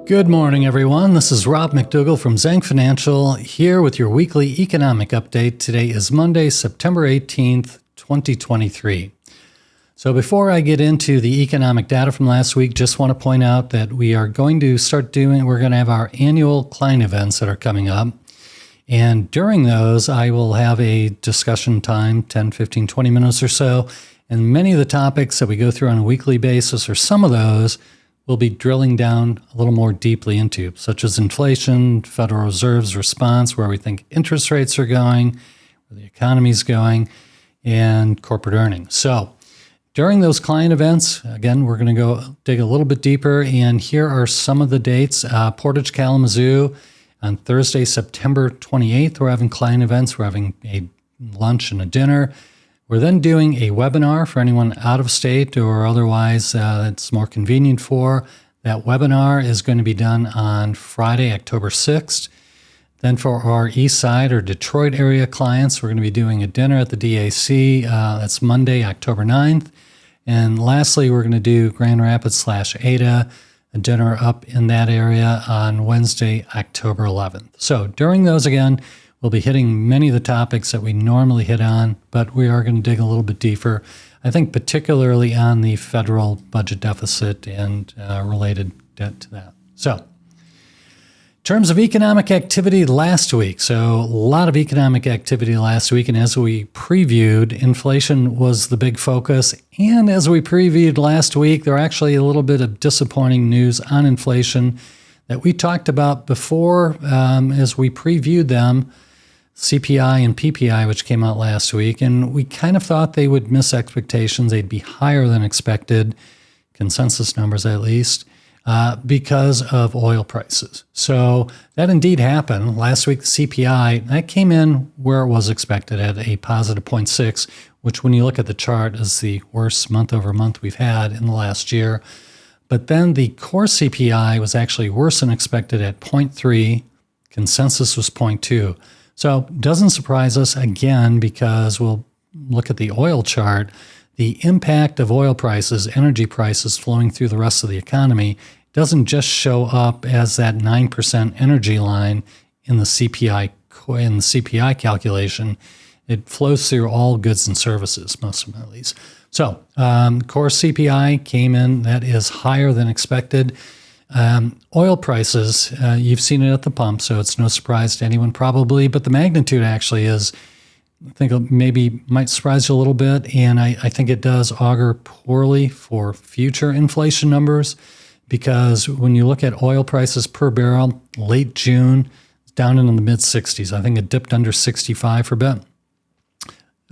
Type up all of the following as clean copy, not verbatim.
Good morning, everyone. This is Rob McDougall from Zhang Financial here with your weekly economic update. Today is Monday, September 18th, 2023. So before I get into the economic data from last week, just want to point out that we're going to have our annual client events that are coming up. And during those, I will have a discussion time, 10, 15, 20 minutes or so. And many of the topics that we go through on a weekly basis, or some of those, we'll be drilling down a little more deeply into, such as inflation, Federal Reserve's response, where we think interest rates are going, where the economy's going, and corporate earnings. So during those client events, again, we're going to go dig a little bit deeper, and here are some of the dates. Portage, Kalamazoo, on Thursday, September 28th, we're having client events. We're having a lunch and a dinner. We're then doing a webinar for anyone out of state or otherwise it's more convenient for. That webinar is going to be done on Friday, October 6th. Then for our East Side or Detroit area clients, we're going to be doing a dinner at the DAC. That's Monday, October 9th. And lastly, we're going to do Grand Rapids/Ada, a dinner up in that area on Wednesday, October 11th. So during those, again, we'll be hitting many of the topics that we normally hit on, but we are going to dig a little bit deeper, I think particularly on the federal budget deficit and related debt to that. So in terms of economic activity last week, so a lot of economic activity last week, and as we previewed, inflation was the big focus. And as we previewed last week, there are actually a little bit of disappointing news on inflation that we talked about before as we previewed them. CPI and PPI, which came out last week, and we kind of thought they would miss expectations. They'd be higher than expected, consensus numbers at least, because of oil prices. So that indeed happened. Last week, the CPI, that came in where it was expected at a positive 0.6, which when you look at the chart is the worst month over month we've had in the last year. But then the core CPI was actually worse than expected at 0.3. Consensus was 0.2. So doesn't surprise us again because we'll look at the oil chart. The impact of oil prices, energy prices flowing through the rest of the economy doesn't just show up as that 9% energy line in the CPI calculation. It flows through all goods and services, most of them at least. So core CPI came in, that is higher than expected. Oil prices, you've seen it at the pump, so it's no surprise to anyone probably, but the magnitude actually is, I think it maybe might surprise you a little bit, and I think it does augur poorly for future inflation numbers, because when you look at oil prices per barrel, late June, it's down in the mid-60s. I think it dipped under 65 for a bit.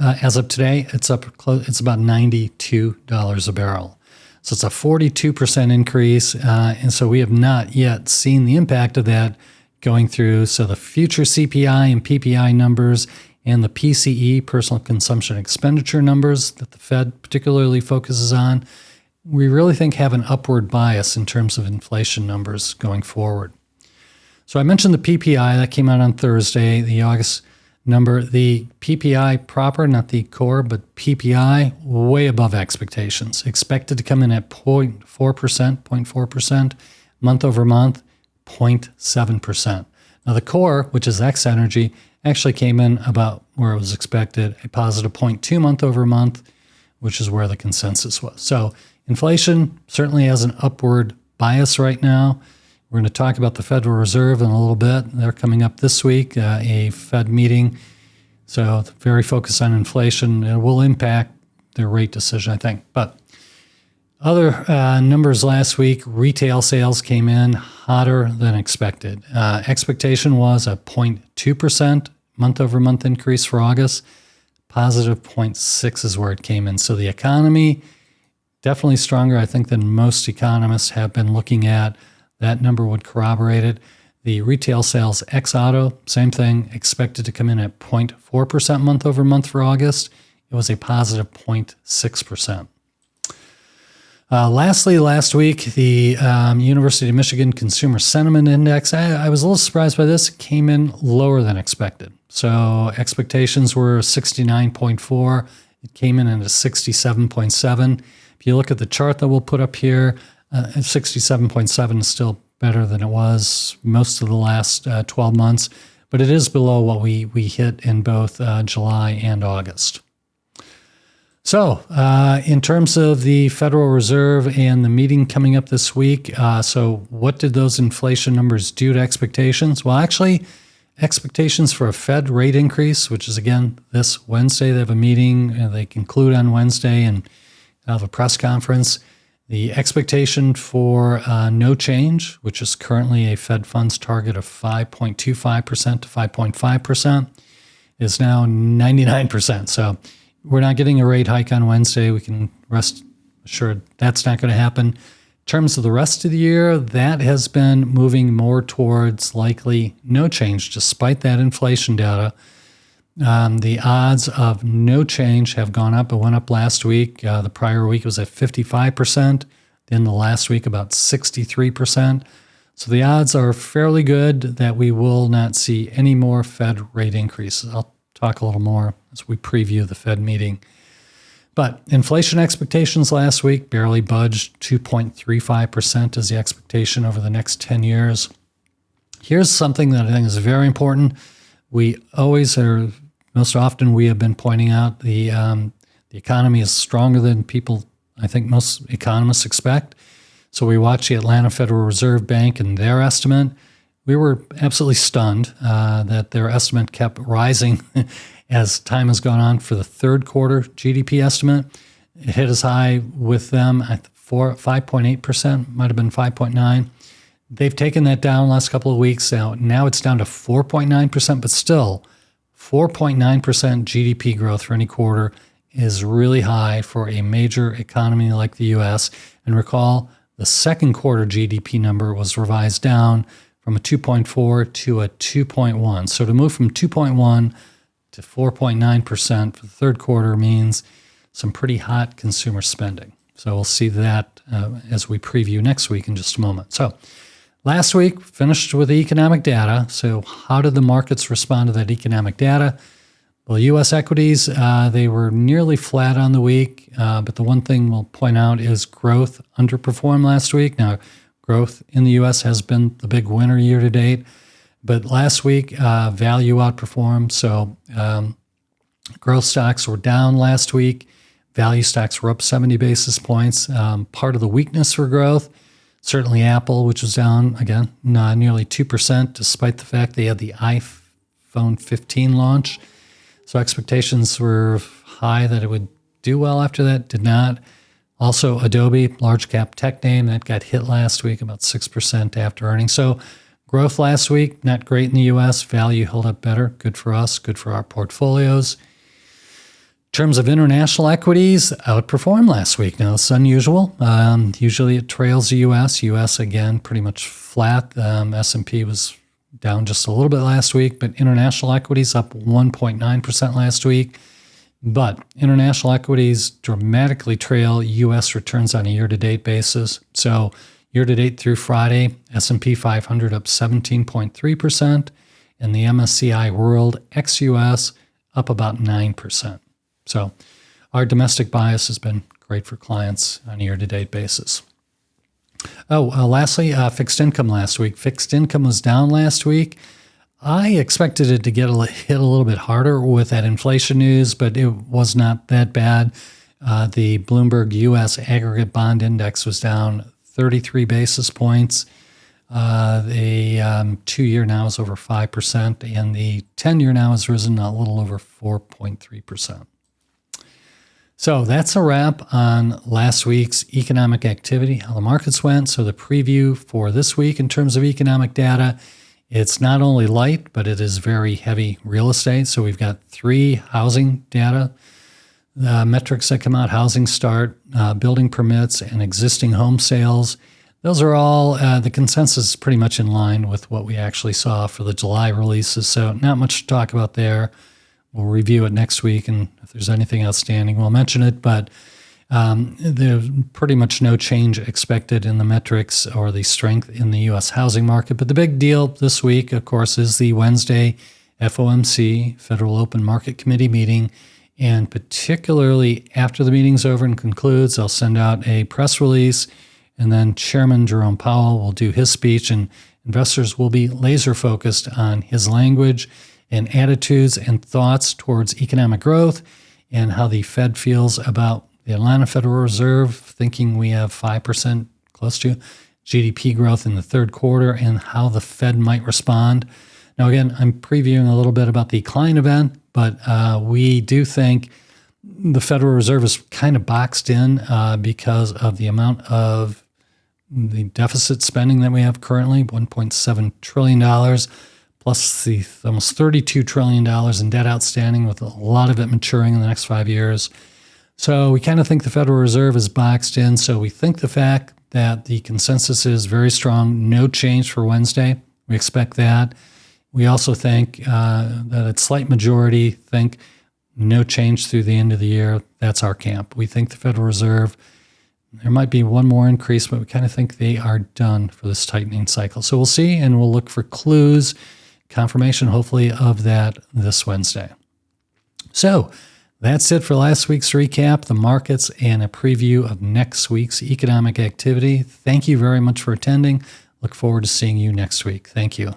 As of today, it's about $92 a barrel. So it's a 42% increase, and so we have not yet seen the impact of that going through. So the future CPI and PPI numbers and the PCE, personal consumption expenditure numbers that the Fed particularly focuses on, we really think have an upward bias in terms of inflation numbers going forward. So I mentioned the PPI that came out on Thursday, the August number. The PPI proper, not the core, but PPI, way above expectations. Expected to come in at 0.4%, month over month, 0.7%. Now the core, which is X energy, actually came in about where it was expected, a positive 0.2 month over month, which is where the consensus was. So inflation certainly has an upward bias right now. We're going to talk about the Federal Reserve in a little bit. They're coming up this week, a Fed meeting. So very focused on inflation. It will impact their rate decision, I think. But other numbers last week, retail sales came in hotter than expected. Expectation was a 0.2% month-over-month increase for August. Positive 0.6 is where it came in. So the economy, definitely stronger, I think, than most economists have been looking at. That number would corroborate it. The retail sales ex-auto, same thing, expected to come in at 0.4% month over month for August. It was a positive 0.6%. Lastly, last week, the University of Michigan Consumer Sentiment Index, I was a little surprised by this, came in lower than expected. So expectations were 69.4. It came in at a 67.7. If you look at the chart that we'll put up here, 67.7 is still better than it was most of the last 12 months, but it is below what we hit in both July and August. So in terms of the Federal Reserve and the meeting coming up this week, so what did those inflation numbers do to expectations? Well, actually, expectations for a Fed rate increase, which is, again, this Wednesday. They have a meeting. They conclude on Wednesday and have a press conference. The expectation for no change, which is currently a Fed funds target of 5.25% to 5.5%, is now 99%. So we're not getting a rate hike on Wednesday. We can rest assured that's not going to happen. In terms of the rest of the year, that has been moving more towards likely no change, despite that inflation data. The odds of no change have gone up. It went up last week. The prior week was at 55%. Then the last week, about 63%. So the odds are fairly good that we will not see any more Fed rate increases. I'll talk a little more as we preview the Fed meeting. But inflation expectations last week barely budged. 2.35% is the expectation over the next 10 years. Here's something that I think is very important. We always are, most often we have been pointing out the economy is stronger than people, I think most economists expect. So we watched the Atlanta Federal Reserve Bank and their estimate. We were absolutely stunned that their estimate kept rising as time has gone on for the third quarter GDP estimate. It hit as high with them at 5.8%, might have been 5.9%. They've taken that down the last couple of weeks. Now it's down to 4.9%, but still 4.9% GDP growth for any quarter is really high for a major economy like the U.S. And recall, the second quarter GDP number was revised down from a 2.4 to a 2.1. So to move from 2.1 to 4.9% for the third quarter means some pretty hot consumer spending. So we'll see that as we preview next week in just a moment. So last week, finished with the economic data. So how did the markets respond to that economic data? Well, U.S. equities, they were nearly flat on the week, but the one thing we'll point out is growth underperformed last week. Now, growth in the U.S. has been the big winner year to date, but last week, value outperformed. So growth stocks were down last week. Value stocks were up 70 basis points. Part of the weakness for growth, certainly Apple, which was down, again, nearly 2%, despite the fact they had the iPhone 15 launch. So expectations were high that it would do well after that, did not. Also, Adobe, large cap tech name, that got hit last week, about 6% after earnings. So growth last week, not great in the U.S. Value held up better. Good for us, good for our portfolios. In terms of international equities, outperformed last week. Now, it's unusual. Usually it trails the U.S. U.S., again, pretty much flat. S&P was down just a little bit last week, but international equities up 1.9% last week. But international equities dramatically trail U.S. returns on a year-to-date basis. So year-to-date through Friday, S&P 500 up 17.3%, and the MSCI World ex-U.S. up about 9%. So our domestic bias has been great for clients on a year-to-date basis. Lastly, fixed income last week. Fixed income was down last week. I expected it to get hit a little bit harder with that inflation news, but it was not that bad. The Bloomberg U.S. Aggregate Bond Index was down 33 basis points. The 2-year now is over 5%, and the 10-year now has risen a little over 4.3%. So that's a wrap on last week's economic activity, how the markets went. So the preview for this week in terms of economic data, it's not only light, but it is very heavy real estate. So we've got 3 housing data metrics that come out: housing start, building permits, and existing home sales. Those are all, the consensus is pretty much in line with what we actually saw for the July releases. So not much to talk about there. We'll review it next week, and if there's anything outstanding, we'll mention it. But there's pretty much no change expected in the metrics or the strength in the U.S. housing market. But the big deal this week, of course, is the Wednesday FOMC, Federal Open Market Committee meeting. And particularly after the meeting's over and concludes, I'll send out a press release And then Chairman Jerome Powell will do his speech, and investors will be laser focused on his language and attitudes and thoughts towards economic growth and how the Fed feels about the Atlanta Federal Reserve, thinking we have 5% close to GDP growth in the third quarter and how the Fed might respond. Now, again, I'm previewing a little bit about the client event, but we do think the Federal Reserve is kind of boxed in because of the amount of the deficit spending that we have currently, $1.7 trillion, plus the almost $32 trillion in debt outstanding, with a lot of it maturing in the next 5 years. So we kind of think the Federal Reserve is boxed in. So we think the fact that the consensus is very strong, no change for Wednesday, we expect that. We also think that a slight majority think no change through the end of the year. That's our camp. We think the Federal Reserve, there might be one more increase, but we kind of think they are done for this tightening cycle. So we'll see, and we'll look for clues, confirmation, hopefully, of that this Wednesday. So that's it for last week's recap, the markets, and a preview of next week's economic activity. Thank you very much for attending. Look forward to seeing you next week. Thank you.